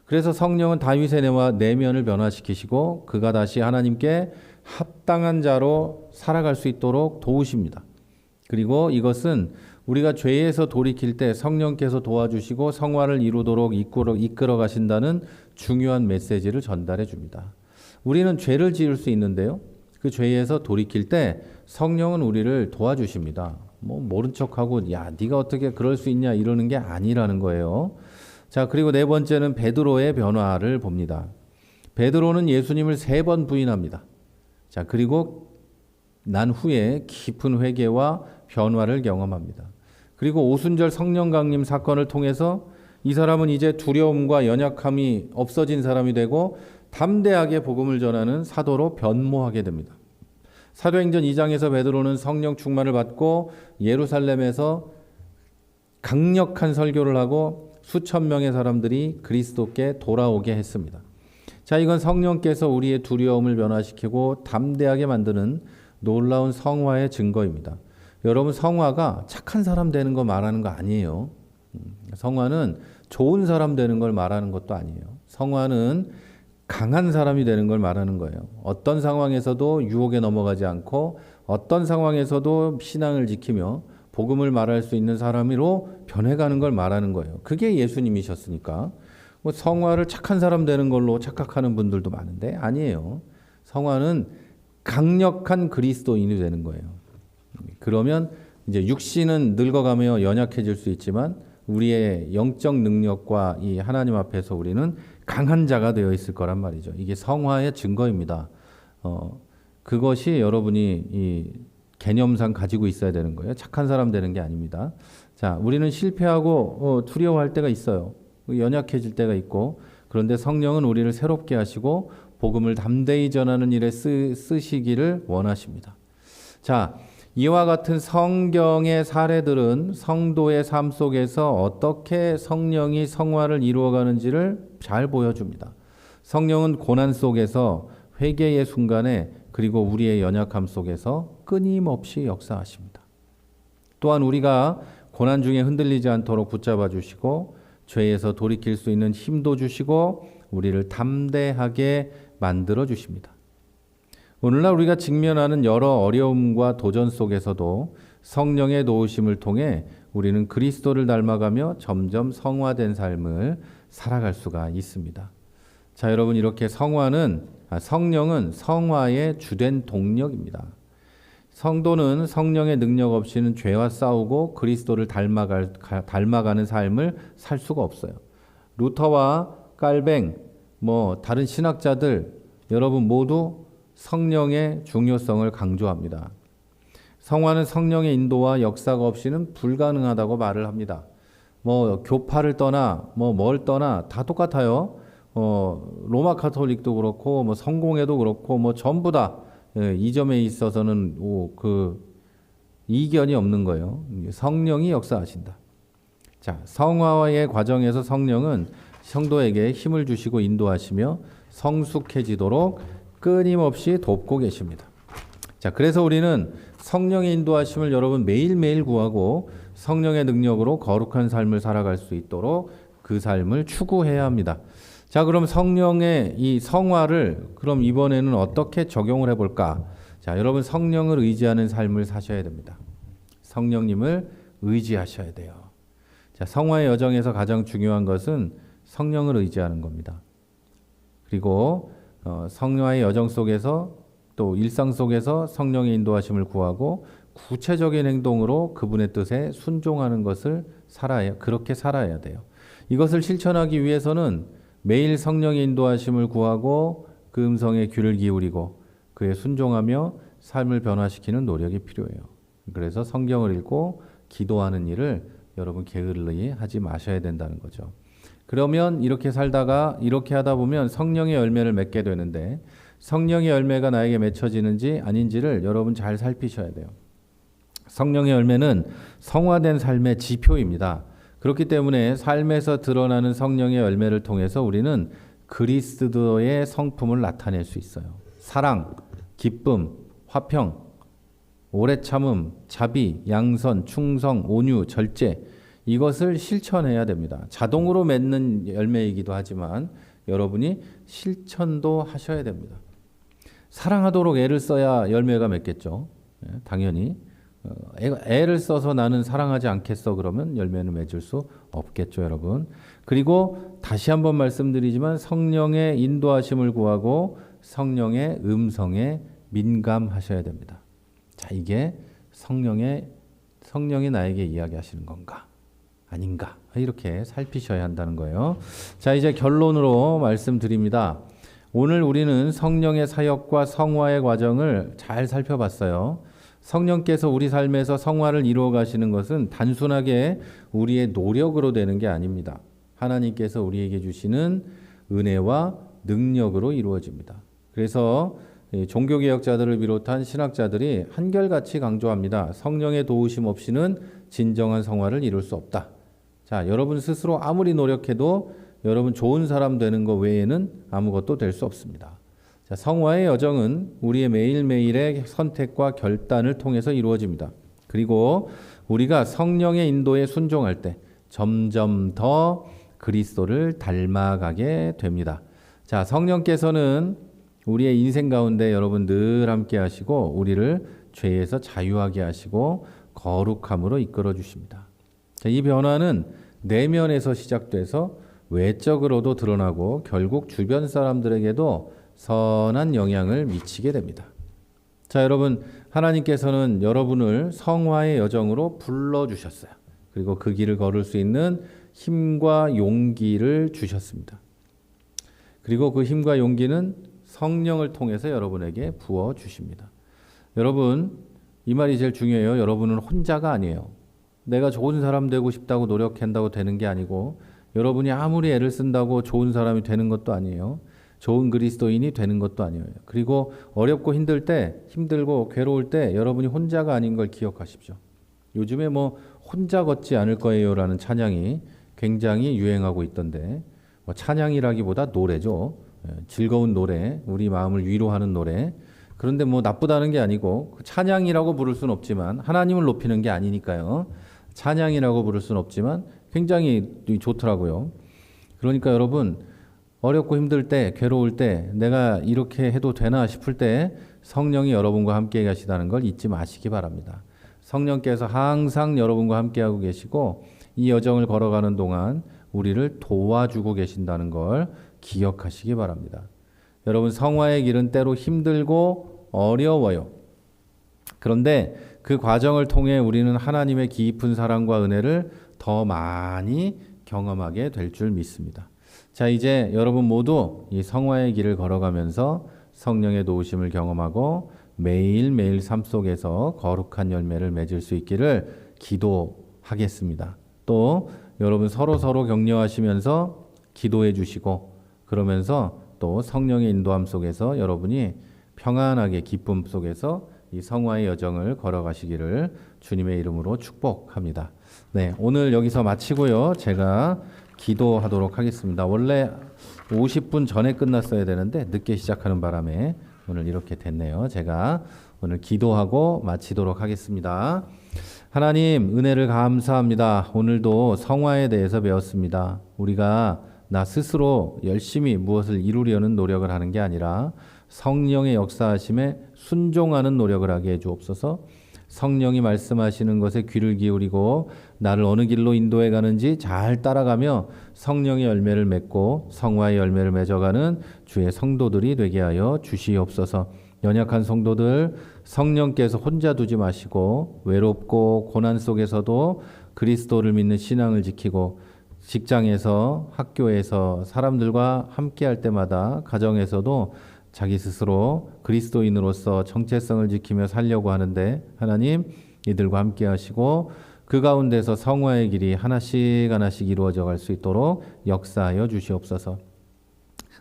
그래서 성령은 다윗의 내면을 변화시키시고 그가 다시 하나님께 합당한 자로 살아갈 수 있도록 도우십니다. 그리고 이것은 우리가 죄에서 돌이킬 때 성령께서 도와주시고 성화를 이루도록 이끌어 가신다는 중요한 메시지를 전달해 줍니다. 우리는 죄를 지을 수 있는데요. 그 죄에서 돌이킬 때 성령은 우리를 도와주십니다. 모른 척하고 야, 네가 어떻게 그럴 수 있냐 이러는 게 아니라는 거예요. 자, 그리고 네 번째는 베드로의 변화를 봅니다. 베드로는 예수님을 3번 부인합니다. 자, 그리고 난 후에 깊은 회개와 변화를 경험합니다. 그리고 오순절 성령 강림 사건을 통해서 이 사람은 이제 두려움과 연약함이 없어진 사람이 되고 담대하게 복음을 전하는 사도로 변모하게 됩니다. 사도행전 2장에서 베드로는 성령 충만을 받고 예루살렘에서 강력한 설교를 하고 수천 명의 사람들이 그리스도께 돌아오게 했습니다. 자, 이건 성령께서 우리의 두려움을 변화시키고 담대하게 만드는 놀라운 성화의 증거입니다. 여러분, 성화가 착한 사람 되는 거 말하는 거 아니에요. 성화는 좋은 사람 되는 걸 말하는 것도 아니에요. 성화는 강한 사람이 되는 걸 말하는 거예요. 어떤 상황에서도 유혹에 넘어가지 않고 어떤 상황에서도 신앙을 지키며 복음을 말할 수 있는 사람으로 변해가는 걸 말하는 거예요. 그게 예수님이셨으니까. 성화를 착한 사람 되는 걸로 착각하는 분들도 많은데 아니에요. 성화는 강력한 그리스도인이 되는 거예요. 그러면 이제 육신은 늙어가며 연약해질 수 있지만 우리의 영적 능력과 이 하나님 앞에서 우리는 강한 자가 되어 있을 거란 말이죠. 이게 성화의 증거입니다. 그것이 여러분이 이 개념상 가지고 있어야 되는 거예요. 착한 사람 되는 게 아닙니다. 자, 우리는 실패하고 두려워할 때가 있어요. 연약해질 때가 있고, 그런데 성령은 우리를 새롭게 하시고 복음을 담대히 전하는 일에 쓰시기를 원하십니다. 자, 이와 같은 성경의 사례들은 성도의 삶 속에서 어떻게 성령이 성화를 이루어가는지를 잘 보여줍니다. 성령은 고난 속에서 회개의 순간에 그리고 우리의 연약함 속에서 끊임없이 역사하십니다. 또한 우리가 고난 중에 흔들리지 않도록 붙잡아 주시고 죄에서 돌이킬 수 있는 힘도 주시고 우리를 담대하게 만들어 주십니다. 오늘날 우리가 직면하는 여러 어려움과 도전 속에서도 성령의 도우심을 통해 우리는 그리스도를 닮아가며 점점 성화된 삶을 살아갈 수가 있습니다. 자, 여러분, 이렇게 성령은 성화의 주된 동력입니다. 성도는 성령의 능력 없이는 죄와 싸우고 그리스도를 닮아가는 삶을 살 수가 없어요. 루터와 깔뱅, 다른 신학자들 여러분 모두 성령의 중요성을 강조합니다. 성화는 성령의 인도와 역사가 없이는 불가능하다고 말을 합니다. 교파를 떠나 뭘 떠나 다 똑같아요. 로마 카톨릭도 그렇고 성공회도 그렇고 전부 다 이 점에 있어서는 이견이 없는 거예요. 성령이 역사하신다. 자, 성화의 과정에서 성령은 성도에게 힘을 주시고 인도하시며 성숙해지도록 끊임없이 돕고 계십니다. 자, 그래서 우리는 성령의 인도하심을 여러분 매일매일 구하고 성령의 능력으로 거룩한 삶을 살아갈 수 있도록 그 삶을 추구해야 합니다. 자, 그럼 성령의 이 성화를 그럼 이번에는 어떻게 적용을 해볼까? 자, 여러분 성령을 의지하는 삶을 사셔야 됩니다. 성령님을 의지하셔야 돼요. 자, 성화의 여정에서 가장 중요한 것은 성령을 의지하는 겁니다. 그리고 성화의 여정 속에서 또 일상 속에서 성령의 인도하심을 구하고 구체적인 행동으로 그분의 뜻에 순종하는 것을 그렇게 살아야 돼요. 이것을 실천하기 위해서는 매일 성령의 인도하심을 구하고 그 음성에 귀를 기울이고 그에 순종하며 삶을 변화시키는 노력이 필요해요. 그래서 성경을 읽고 기도하는 일을 여러분 게을리 하지 마셔야 된다는 거죠. 그러면 이렇게 살다가 이렇게 하다 보면 성령의 열매를 맺게 되는데 성령의 열매가 나에게 맺혀지는지 아닌지를 여러분 잘 살피셔야 돼요. 성령의 열매는 성화된 삶의 지표입니다. 그렇기 때문에 삶에서 드러나는 성령의 열매를 통해서 우리는 그리스도의 성품을 나타낼 수 있어요. 사랑, 기쁨, 화평, 오래 참음, 자비, 양선, 충성, 온유, 절제 이것을 실천해야 됩니다. 자동으로 맺는 열매이기도 하지만 여러분이 실천도 하셔야 됩니다. 사랑하도록 애를 써야 열매가 맺겠죠. 당연히. 애를 써서 나는 사랑하지 않겠어 그러면 열매는 맺을 수 없겠죠, 여러분. 그리고 다시 한번 말씀드리지만 성령의 인도하심을 구하고 성령의 음성에 민감하셔야 됩니다. 자, 이게 성령이 나에게 이야기하시는 건가? 아닌가? 이렇게 살피셔야 한다는 거예요. 자, 이제 결론으로 말씀드립니다. 오늘 우리는 성령의 사역과 성화의 과정을 잘 살펴봤어요. 성령께서 우리 삶에서 성화를 이루어 가시는 것은 단순하게 우리의 노력으로 되는 게 아닙니다. 하나님께서 우리에게 주시는 은혜와 능력으로 이루어집니다. 그래서 종교개혁자들을 비롯한 신학자들이 한결같이 강조합니다. 성령의 도우심 없이는 진정한 성화를 이룰 수 없다. 자, 여러분 스스로 아무리 노력해도 여러분 좋은 사람 되는 것 외에는 아무것도 될 수 없습니다. 자, 성화의 여정은 우리의 매일매일의 선택과 결단을 통해서 이루어집니다. 그리고 우리가 성령의 인도에 순종할 때 점점 더 그리스도를 닮아가게 됩니다. 자, 성령께서는 우리의 인생 가운데 여러분 늘 함께 하시고 우리를 죄에서 자유하게 하시고 거룩함으로 이끌어 주십니다. 자, 이 변화는 내면에서 시작돼서 외적으로도 드러나고 결국 주변 사람들에게도 선한 영향을 미치게 됩니다. 자, 여러분 하나님께서는 여러분을 성화의 여정으로 불러주셨어요. 그리고 그 길을 걸을 수 있는 힘과 용기를 주셨습니다. 그리고 그 힘과 용기는 성령을 통해서 여러분에게 부어주십니다. 여러분 이 말이 제일 중요해요. 여러분은 혼자가 아니에요. 내가 좋은 사람 되고 싶다고 노력한다고 되는 게 아니고 여러분이 아무리 애를 쓴다고 좋은 사람이 되는 것도 아니에요. 좋은 그리스도인이 되는 것도 아니에요. 그리고 어렵고 힘들고 괴로울 때 여러분이 혼자가 아닌 걸 기억하십시오. 요즘에 뭐 혼자 걷지 않을 거예요라는 찬양이 굉장히 유행하고 있던데 뭐 찬양이라기보다 노래죠. 즐거운 노래, 우리 마음을 위로하는 노래. 그런데 뭐 나쁘다는 게 아니고 찬양이라고 부를 수는 없지만 하나님을 높이는 게 아니니까요. 찬양이라고 부를 수는 없지만 굉장히 좋더라고요. 그러니까 여러분 어렵고 힘들 때, 괴로울 때 내가 이렇게 해도 되나 싶을 때 성령이 여러분과 함께 계시다는 걸 잊지 마시기 바랍니다. 성령께서 항상 여러분과 함께하고 계시고 이 여정을 걸어가는 동안 우리를 도와주고 계신다는 걸 기억하시기 바랍니다. 여러분 성화의 길은 때로 힘들고 어려워요. 그런데 그 과정을 통해 우리는 하나님의 깊은 사랑과 은혜를 더 많이 경험하게 될 줄 믿습니다. 자, 이제 여러분 모두 이 성화의 길을 걸어가면서 성령의 도우심을 경험하고 매일매일 삶 속에서 거룩한 열매를 맺을 수 있기를 기도하겠습니다. 또 여러분 서로 격려하시면서 기도해 주시고 그러면서 또 성령의 인도함 속에서 여러분이 평안하게 기쁨 속에서 이 성화의 여정을 걸어가시기를 주님의 이름으로 축복합니다. 네, 오늘 여기서 마치고요. 제가 기도하도록 하겠습니다. 원래 50분 전에 끝났어야 되는데 늦게 시작하는 바람에 오늘 이렇게 됐네요. 제가 오늘 기도하고 마치도록 하겠습니다. 하나님, 은혜를 감사합니다. 오늘도 성화에 대해서 배웠습니다. 우리가 나 스스로 열심히 무엇을 이루려는 노력을 하는 게 아니라 성령의 역사하심에 순종하는 노력을 하게 해주옵소서. 성령이 말씀하시는 것에 귀를 기울이고 나를 어느 길로 인도해 가는지 잘 따라가며 성령의 열매를 맺고 성화의 열매를 맺어가는 주의 성도들이 되게 하여 주시옵소서. 연약한 성도들 성령께서 혼자 두지 마시고 외롭고 고난 속에서도 그리스도를 믿는 신앙을 지키고 직장에서 학교에서 사람들과 함께할 때마다 가정에서도 자기 스스로 그리스도인으로서 정체성을 지키며 살려고 하는데 하나님 이들과 함께 하시고 그 가운데서 성화의 길이 하나씩 하나씩 이루어져 갈 수 있도록 역사하여 주시옵소서.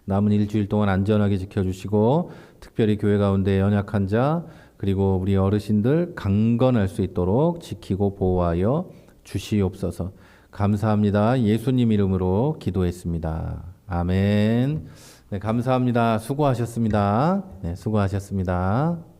남은 일주일 동안 안전하게 지켜주시고 특별히 교회 가운데 연약한 자 그리고 우리 어르신들 강건할 수 있도록 지키고 보호하여 주시옵소서. 감사합니다. 예수님 이름으로 기도했습니다. 아멘. 네, 감사합니다. 수고하셨습니다. 네, 수고하셨습니다.